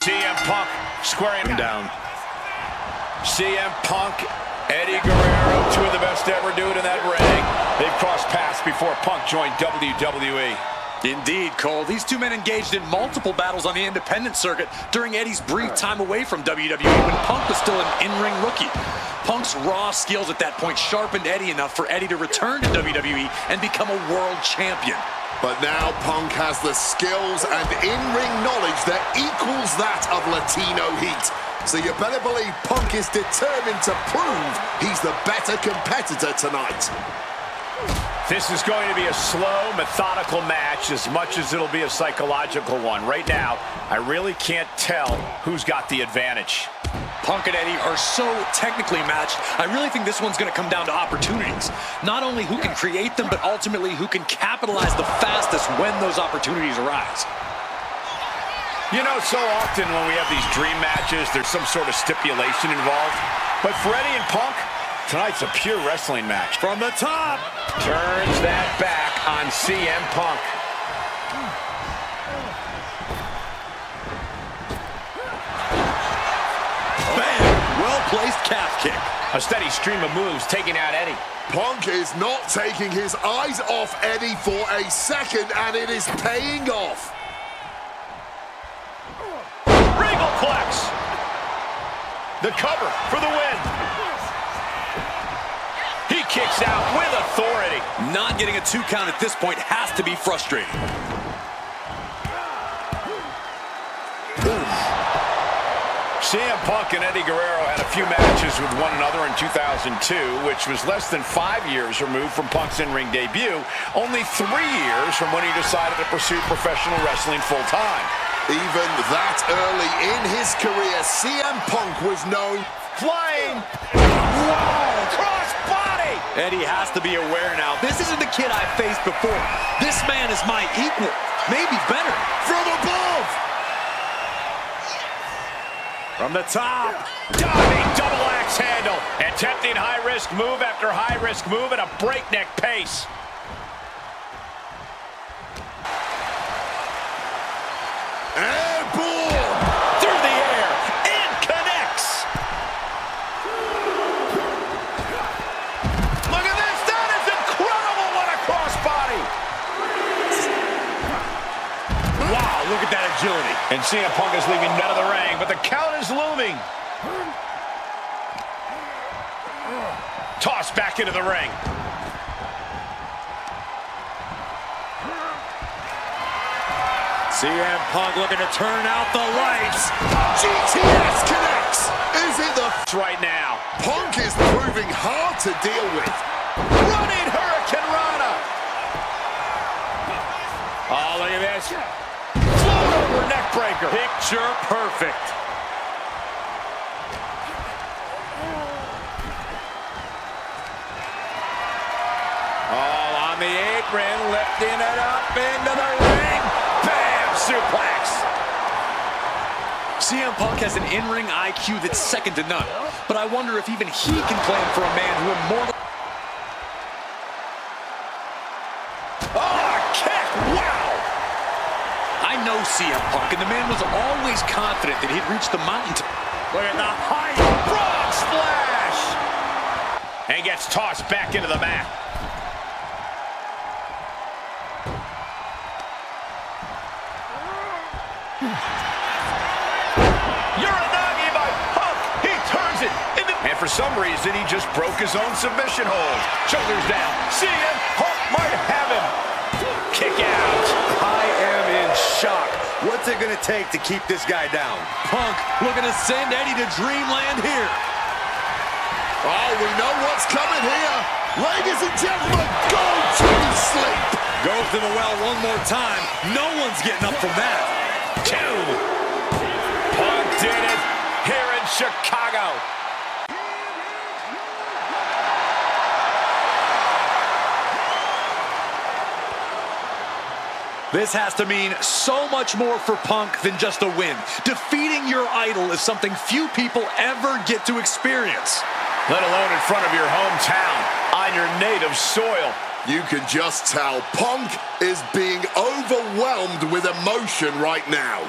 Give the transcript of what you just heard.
CM Punk squaring down. CM Punk, Eddie Guerrero, two of the best to ever do it in that ring. They've crossed paths before Punk joined WWE. Indeed, Cole. These two men engaged in multiple battles on the independent circuit during Eddie's brief time away from WWE when Punk was still an in-ring rookie. Punk's raw skills at that point sharpened Eddie enough for Eddie to return to WWE and become a world champion. But now Punk has the skills and in-ring knowledge that equals that of Latino Heat. So you better believe Punk is determined to prove he's the better competitor tonight. This is going to be a slow, methodical match as much as it'll be a psychological one. Right now, I really can't tell who's got the advantage. Punk and Eddie are so technically matched, I really think this one's going to come down to opportunities. Not only who can create them, but ultimately who can capitalize the fastest when those opportunities arise. You know, so often when we have these dream matches, there's some sort of stipulation involved. But for Eddie and Punk, tonight's a pure wrestling match. From the top! Turns that back on CM Punk. Bam! Well-placed calf kick. A steady stream of moves taking out Eddie. Punk is not taking his eyes off Eddie for a second, and it is paying off. Regal flex. The cover for the win. He kicks out with authority. Not getting a 2 count at this point has to be frustrating. CM Punk and Eddie Guerrero had a few matches with one another in 2002, which was less than 5 years removed from Punk's in-ring debut, only 3 years from when he decided to pursue professional wrestling full-time. Even that early in his career, CM Punk was known. Flying! Whoa! Cross body! Eddie has to be aware now. This isn't the kid I faced before. This man is my equal. Maybe better. From above! From the top. Diving double axe handle. Attempting high-risk move after high-risk move at a breakneck pace. Airborne! Through the air. And connects. Look at this. That is incredible. What a crossbody. Wow, look at that agility. And CM Punk is leaving none of the ring, but the count is looming. Tossed back into the ring. CM Punk looking to turn out the lights. GTS connects! Is it the... Right now. Punk is proving hard to deal with. Running Hurricane Rana. Oh, look at this. Float over neck breaker. Picture perfect. All on the apron, lifting it up into the ring. Bam! Suplex. CM Punk has an in-ring IQ that's second to none. But I wonder if even he can plan for a man who immortal... Oh, kick! Wow! I know CM Punk, and the man was always confident that he'd reach the mountaintop. Look at the height. Broad splash! And gets tossed back into the mat. Uranagi by Punk. He turns it into... And for some reason, he just broke his own submission hold. Shoulders down. CM Punk might have him. Kick out. I am in shock. What's it going to take to keep this guy down? Punk looking to send Eddie to dreamland here. Oh, we know what's coming here. Ladies and gentlemen, go to sleep. Goes to the well one more time. No one's getting up from that. 2. Punk did it here in Chicago. This has to mean so much more for Punk than just a win. Defeating your idol is something few people ever get to experience. Let alone in front of your hometown, on your native soil. You can just tell Punk is being overwhelmed with emotion right now.